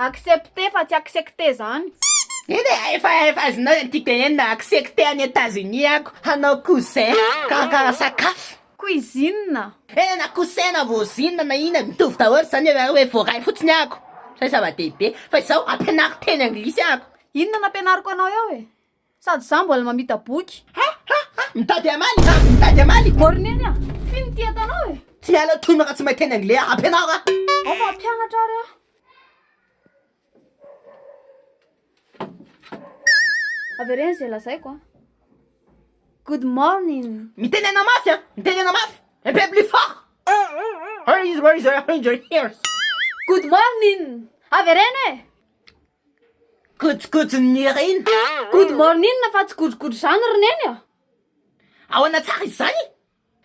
accepté fa tsy accepté zany. Ede efa azonao ty tenena accepté any États-Unis ako hanao cousin karakara sakafo Cuisine. na cousin na voisine na ina mitovy daholo zany hoe voaray fotsiny ako zay zava-dehibe fa izao ampianary teny anglisy ako. Inona nampianariko anao eo e? Sady za mbola mamita boky. Mitady amaly Morneny a, fino ty atanao e. tsy miala toy ka tsy mahay teny anglais ampianao ka. Ao fa mpianatra ary aho. Avy reny zay lazaiko a. Good morning. Mitenena mafy un peu plus fort. Where is your ears? Good morning. Avy reny e. Kojokojon'ny reny. Good morning na fa tsy godrogodro zany roneny a. Ahoana tsara izy zany?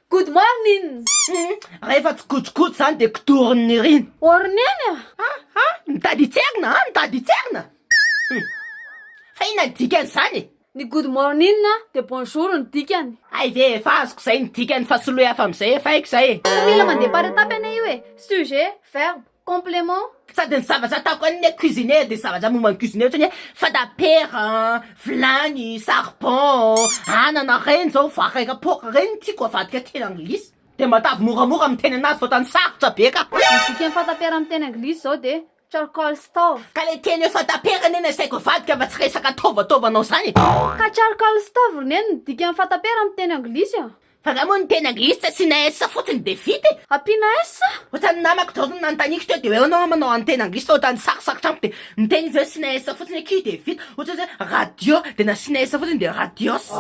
Good morning. Rehefa tsy kojokojo zany de kodorin'ny reny. Orneny a. Mitady itserina. Fa ina dikany zany? Ny good morning na de bonjour ny dikany. Ay ve efa azoko zay ny dikany fa soloy hafa amizay efa haiko zay. Mila mandeha par étape anay io e. Sujet, verbe, complément. Sady ny zavatra ataoko aniny cuisiner de zavatra momba ny cuisiner ohatra ny hoe fatapera, vilany, sarpon, anana reny zao vakaika poka reny tiako avadika teny anglisy. De matavy moramora amin'ny teny anazy vao tany sarotra be ka. Ny dikany fatapera amin'ny teny anglisy zao de charcoal stove. Ka le teny hoe fatapera neny asaiko avadika mba tsy resaka tôvatôvanao zany. Ka charcoal stove roneny ny dikany fatapera amin'ny teny anglisy a. Fa raha moa ny teny anglisy tsy asina S fotsiny de vita. Ampiana S. Ohatrany namako zao nanontaniako teo de hoe anao manao any teny anglisy ohatrany sarosarotra amiko de ny teny izy hoe sina S fotsiny ki de vita. Ohatra hoe radio de nasina S fotsiny de radios.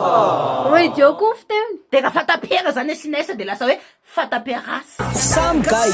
Radio koa ny fiteny. De ka fatapera zany asina S de lasa hoe fataperas. Some guy.